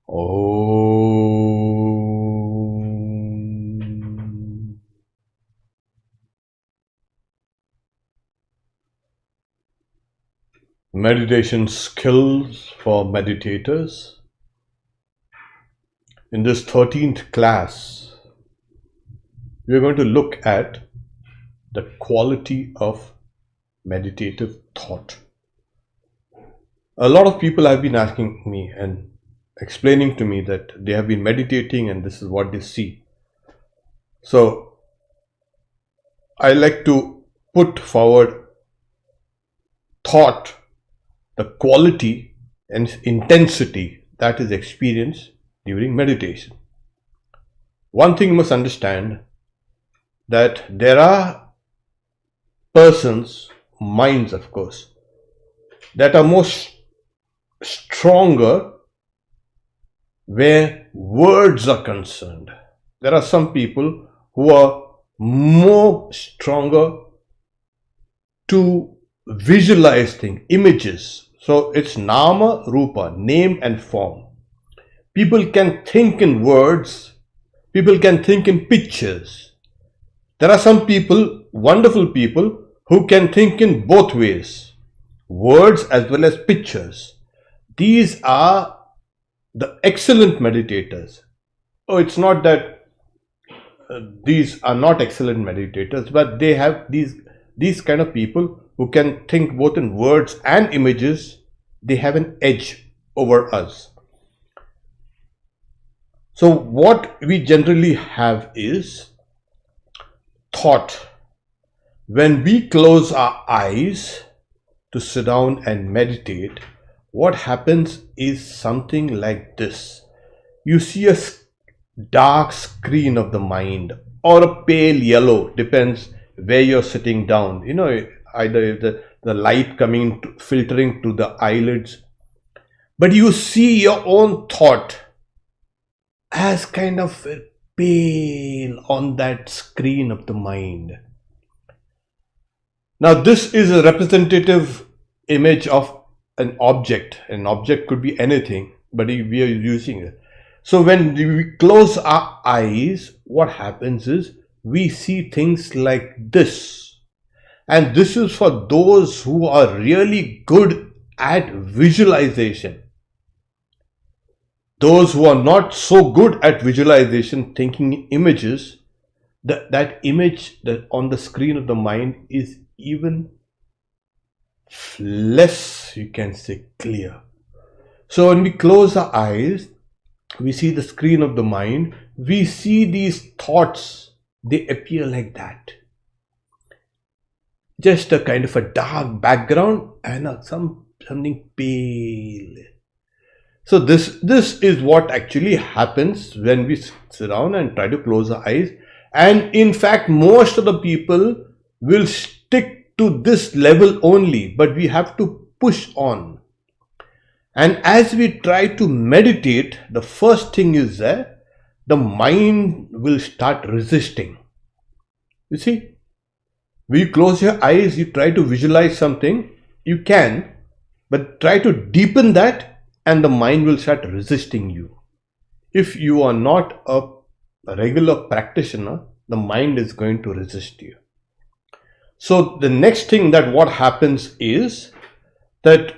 Om. Meditation skills for meditators. In this 13th class, we are going to look at the quality of meditative thought. A lot of people have been asking me and explaining to me that they have been meditating and this is what they see. So I like to put forward thought, the quality and intensity that is experienced during meditation. One thing you must understand, that there are persons, minds of course, that are most stronger where words are concerned. There are some people who are more stronger to visualize things, images. So it's nama, rupa, name and form. People can think in words, people can think in pictures. There are some people, wonderful people, who can think in both ways, words as well as pictures. These are the excellent meditators. Oh, it's not that these are not excellent meditators, but they have these kind of people who can think both in words and images. They have an edge over us. So what we generally have is thought. When we close our eyes to sit down and meditate, what happens is something like this. You see a dark screen of the mind, or a pale yellow, depends where you're sitting down. Either the light coming filtering to the eyelids, but you see your own thought as kind of pale on that screen of the mind. Now this is a representative image of an object. An object could be anything, but we are using it. So when we close our eyes, what happens is we see things like this. And this is for those who are really good at visualization. Those who are not so good at visualization, thinking images, that image that on the screen of the mind is even less, you can say, clear. So when we close our eyes, we see the screen of the mind, we see these thoughts, they appear like that. Just a kind of a dark background and something pale. So this is what actually happens when we sit down and try to close our eyes. And in fact, most of the people will stick to this level only, but we have to push on. And as we try to meditate, the first thing is that the mind will start resisting. You see, when you close your eyes, you try to visualize something, you can, but try to deepen that and the mind will start resisting you. If you are not a regular practitioner, the mind is going to resist you. So the next thing that what happens is that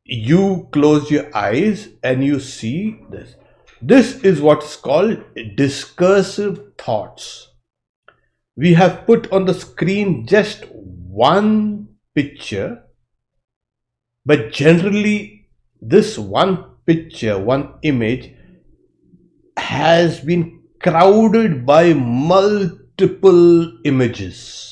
you close your eyes and you see this. This is what is called discursive thoughts. We have put on the screen just one picture, but generally this one picture, one image has been crowded by multiple images,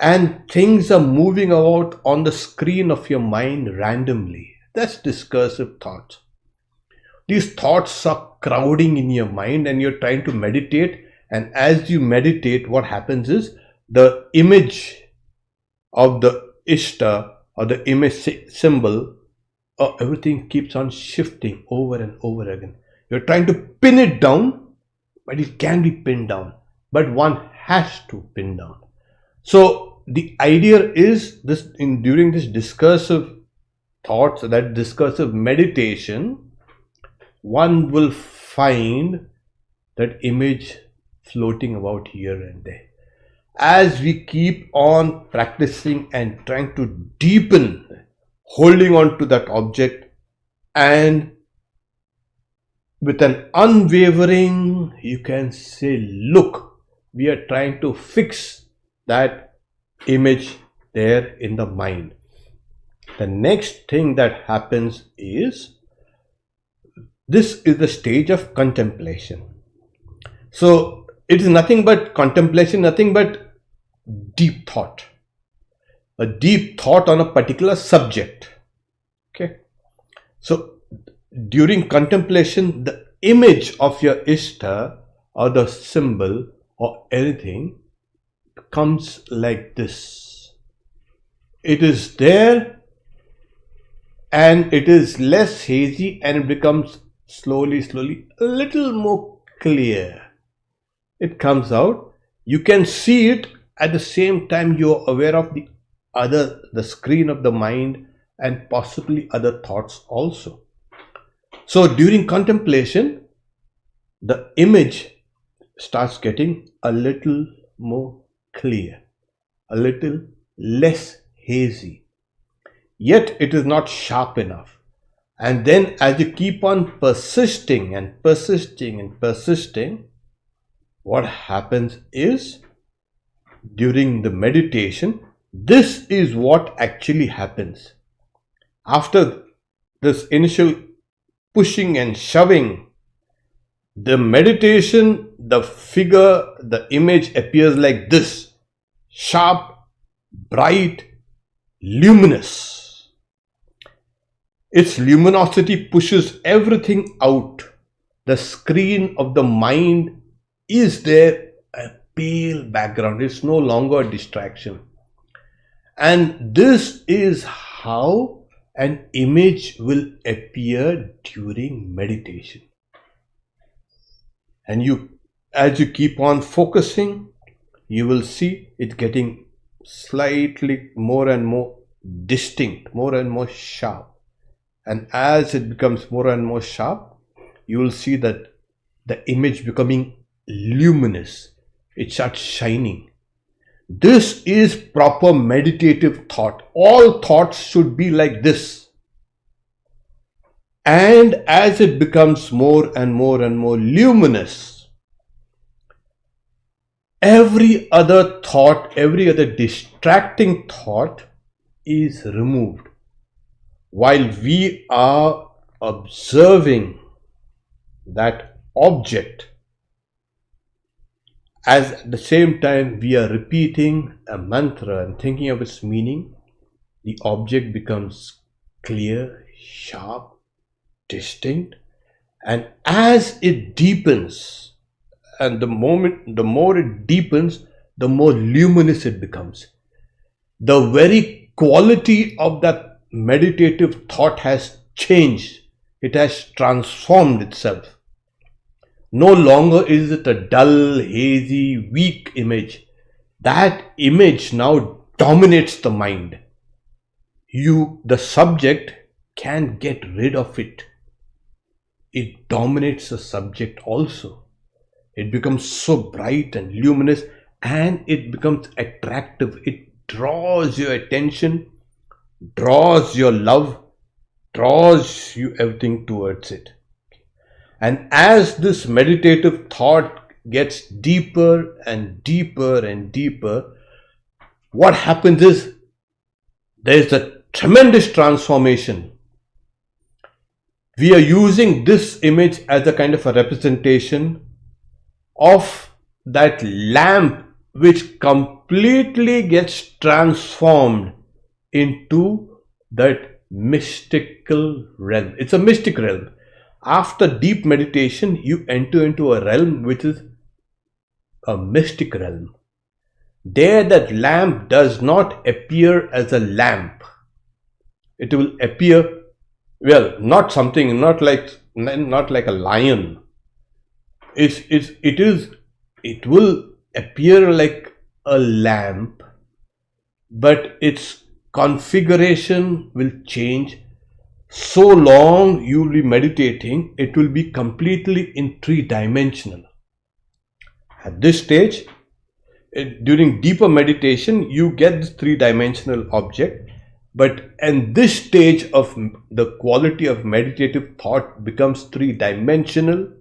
and things are moving about on the screen of your mind randomly. That's discursive thoughts. These thoughts are crowding in your mind and you're trying to meditate, and as you meditate, what happens is the image of the Ishta or the image symbol, everything keeps on shifting over and over again. You're trying to pin it down, but it can be pinned down, but one has to pin down. So the idea is this, during this discursive thoughts, that discursive meditation, one will find that image floating about here and there. As we keep on practicing and trying to deepen, holding on to that object, and with an unwavering, you can say, look, we are trying to fix that image there in the mind. The next thing that happens is, this is the stage of contemplation. So it is nothing but contemplation, nothing but deep thought. A deep thought on a particular subject. Okay. So during contemplation, the image of your Ishta or the symbol or anything comes like this. It is there and it is less hazy, and it becomes slowly a little more clear. It comes out. You can see it. At the same time, you are aware of the screen of the mind and possibly other thoughts also. So during contemplation, the image starts getting a little more clear, a little less hazy. Yet it is not sharp enough. And then as you keep on persisting and persisting and persisting, what happens is, during the meditation, this is what actually happens. After this initial pushing and shoving, the meditation, the figure, the image appears like this: sharp, bright, luminous. Its luminosity pushes everything out. The screen of the mind is there, a pale background. It's no longer a distraction. And this is how an image will appear during meditation. And as you keep on focusing, you will see it getting slightly more and more distinct, more and more sharp. And as it becomes more and more sharp, you will see that the image becoming luminous. It starts shining. This is proper meditative thought. All thoughts should be like this. And as it becomes more and more and more luminous, every other thought, every other distracting thought is removed. While we are observing that object, as at the same time we are repeating a mantra and thinking of its meaning, the object becomes clear, sharp, distinct, and as it deepens, and the more it deepens, the more luminous it becomes. The very quality of that meditative thought has changed. It has transformed itself. No longer is it a dull, hazy, weak image. That image now dominates the mind. The subject, can't get rid of it. It dominates the subject also. It becomes so bright and luminous, and it becomes attractive. It draws your attention, draws your love, draws you everything towards it. And as this meditative thought gets deeper and deeper and deeper, what happens is, there is a tremendous transformation. We are using this image as a kind of a representation of that lamp which completely gets transformed into that mystical realm. It's a mystic realm. After deep meditation, you enter into a realm which is a mystic realm. There, that lamp does not appear as a lamp. It will appear, well, not like a lion. It will appear like a lamp, but its configuration will change. So long you will be meditating, it will be completely in three-dimensional. At this stage, during deeper meditation, you get this three-dimensional object, but in this stage of the quality of meditative thought becomes three-dimensional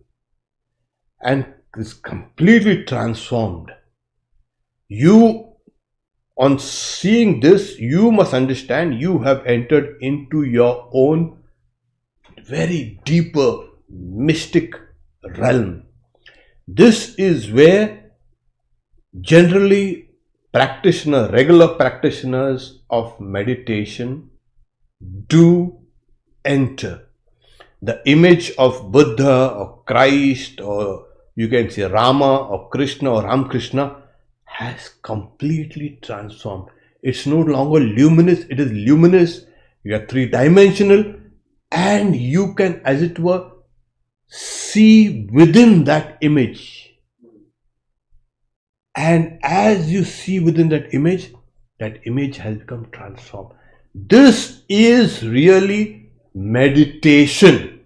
and is completely transformed. You, on seeing this, you must understand you have entered into your own very deeper mystic realm. This is where generally regular practitioners of meditation do enter. The image of Buddha or Christ, or you can say Rama or Krishna or Ramakrishna, has completely transformed. It's no longer luminous, it is luminous. You are three-dimensional, and you can, as it were, see within that image. And as you see within that image has become transformed. This is really meditation.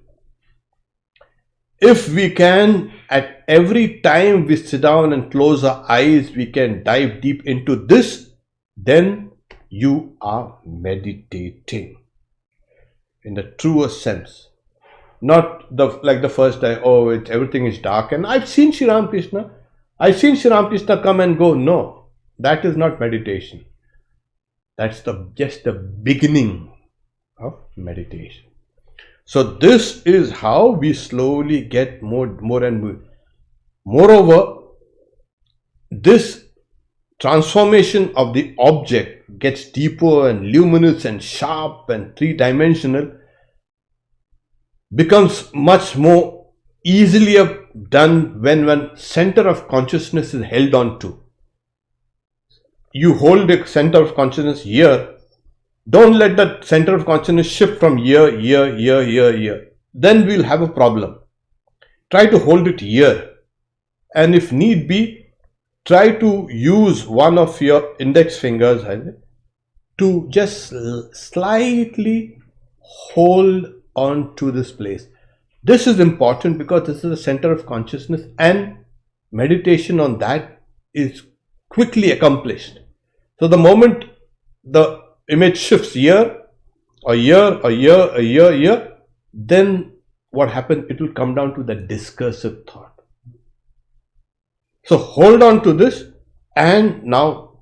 If we can, at every time we sit down and close our eyes, we can dive deep into this, then you are meditating in the truest sense. Not like the first day, everything is dark. And I've seen Sri Ramakrishna come and go. No, that is not meditation. That's just the beginning of meditation. So this is how we slowly get more and more. Moreover, this transformation of the object gets deeper and luminous and sharp and three-dimensional, becomes much more easily done when center of consciousness is held on to. You hold the center of consciousness here. Don't let the center of consciousness shift from here. Then we'll have a problem. Try to hold it here. And if need be, try to use one of your index fingers to just slightly hold on to this place. This is important because this is the center of consciousness, and meditation on that is quickly accomplished. So the moment the image shifts here, then what happens? It will come down to the discursive thought. So hold on to this and now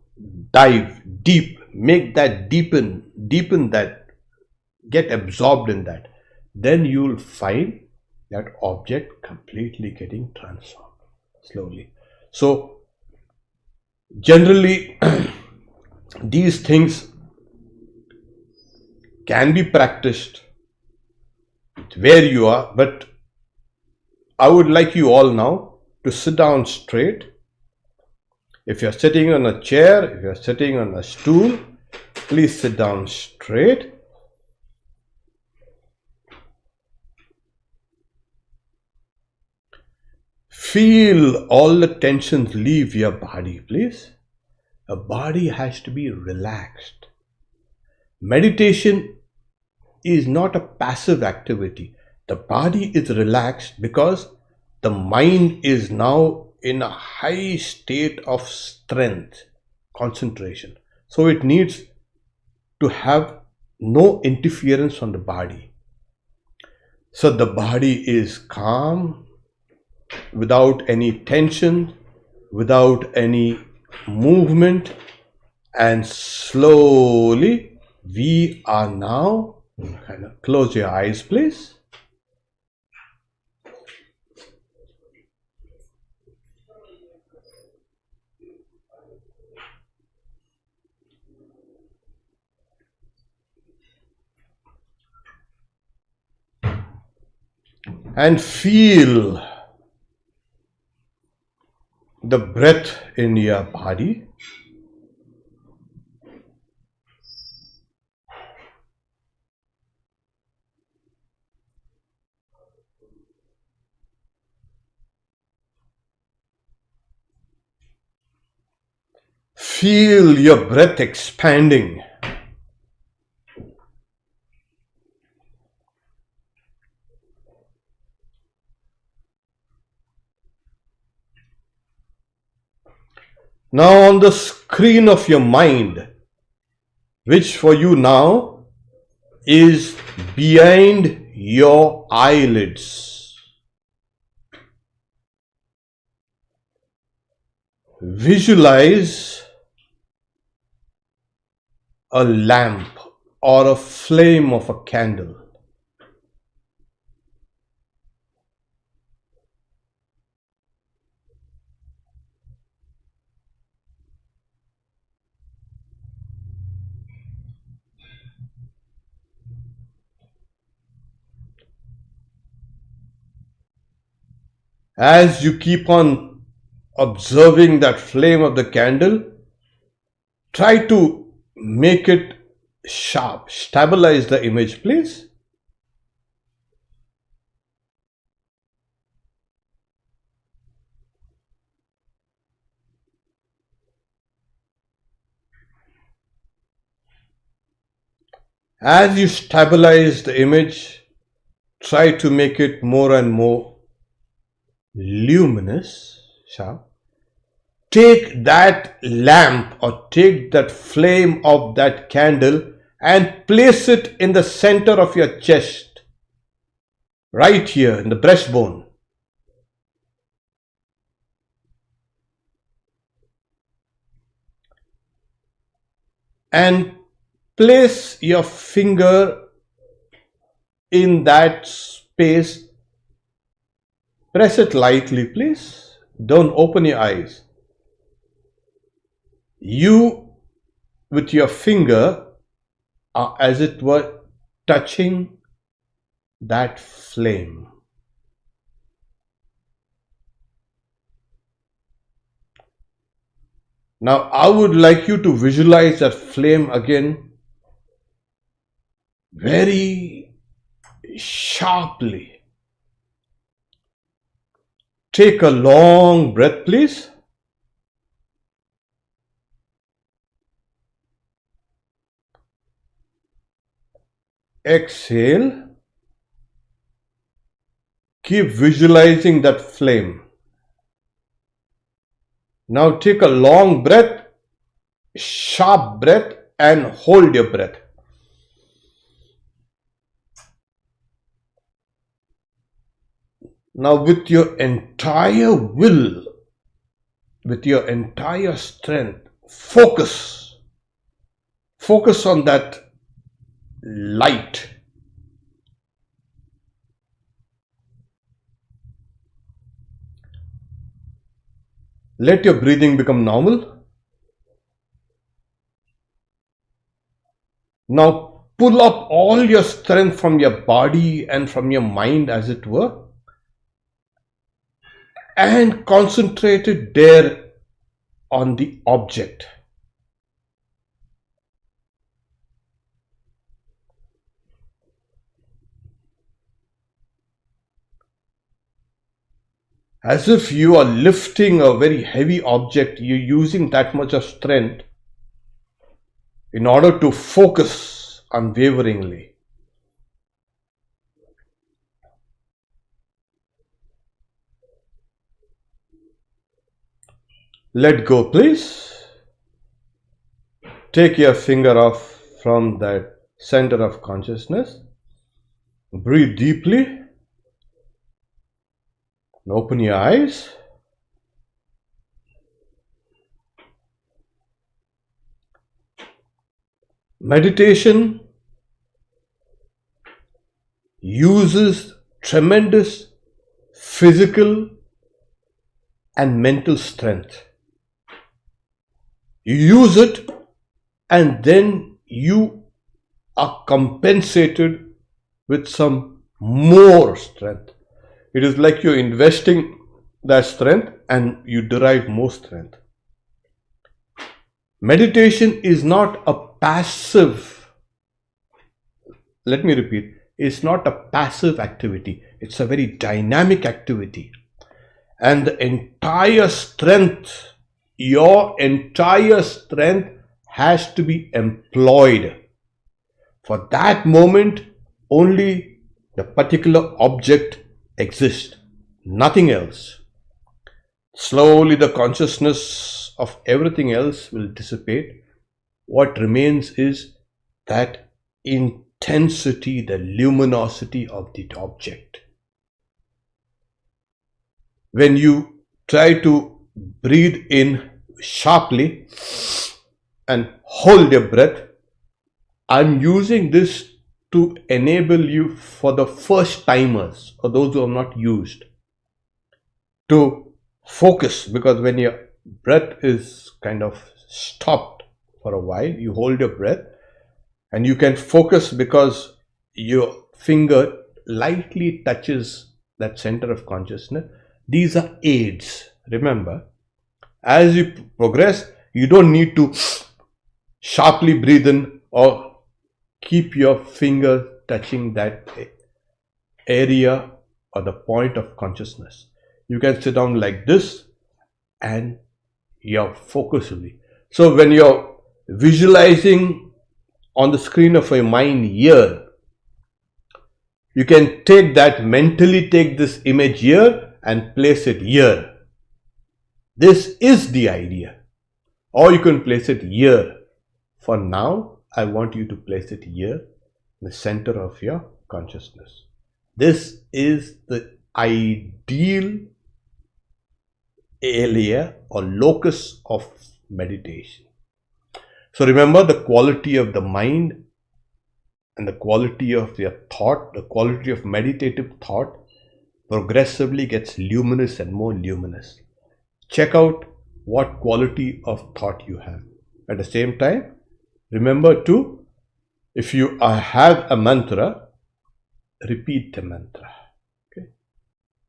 dive deep, make that deepen that, get absorbed in that. Then you will find that object completely getting transformed slowly. So generally these things can be practiced where you are, but I would like you all now to sit down straight. If you're sitting on a chair, if you're sitting on a stool, please sit down straight. Feel all the tensions leave your body, please. The body has to be relaxed. Meditation is not a passive activity. The body is relaxed because the mind is now in a high state of strength, concentration. So it needs to have no interference from the body. So the body is calm, without any tension, without any movement, and slowly we are now kind of close your eyes, please. And feel the breath in your body. Feel your breath expanding. Now on the screen of your mind, which for you now is behind your eyelids, visualize a lamp or a flame of a candle. As you keep on observing that flame of the candle, try to make it sharp. Stabilize the image, please. As you stabilize the image, try to make it more and more luminous, sharp. Take that lamp or take that flame of that candle and place it in the center of your chest, right here in the breastbone. And place your finger in that space. Press it lightly, please. Don't open your eyes. You, with your finger, are as it were touching that flame. Now, I would like you to visualize that flame again very sharply. Take a long breath, please. Exhale. Keep visualizing that flame. Now take a long breath, sharp breath, and hold your breath. Now with your entire will, with your entire strength, focus on that light. Let your breathing become normal. Now pull up all your strength from your body and from your mind, as it were, and concentrate it there on the object. As if you are lifting a very heavy object, you're using that much of strength in order to focus unwaveringly. Let go, please. Take your finger off from that center of consciousness. Breathe deeply. Open your eyes. Meditation uses tremendous physical and mental strength. You use it and then you are compensated with some more strength. It is like you're investing that strength and you derive more strength. Meditation is not a passive, let me repeat, it's not a passive activity. It's a very dynamic activity. And the entire strength, your entire strength has to be employed. For that moment, only the particular object exists, nothing else. Slowly the consciousness of everything else will dissipate. What remains is that intensity, the luminosity of the object. When you try to breathe in sharply and hold your breath, I'm using this to enable you, for the first timers or those who have not used, to focus, because when your breath is kind of stopped for a while, you hold your breath and you can focus because your finger lightly touches that center of consciousness. These are aids. Remember, as you progress, you don't need to sharply breathe in or keep your finger touching that area or the point of consciousness. You can sit down like this and you're focused fully. So when you're visualizing on the screen of your mind here, you can take that, mentally take this image here and place it here. This is the idea. Or you can place it here. For now, I want you to place it here, in the center of your consciousness. This is the ideal area or locus of meditation. So remember, the quality of the mind and the quality of your thought, the quality of meditative thought progressively gets luminous and more luminous. Check out what quality of thought you have. At the same time, remember to, if you have a mantra, repeat the mantra. Okay,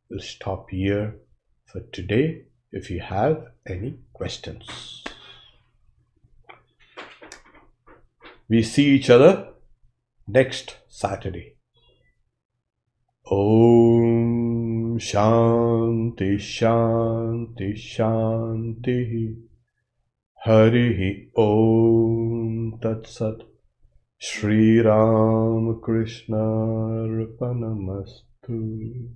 we'll stop here for today. If you have any questions, we see each other next Saturday. Om Shanti Shanti Shanti. Harihi Om Tat Sat. Shri Ram Krishna Arpanamastu.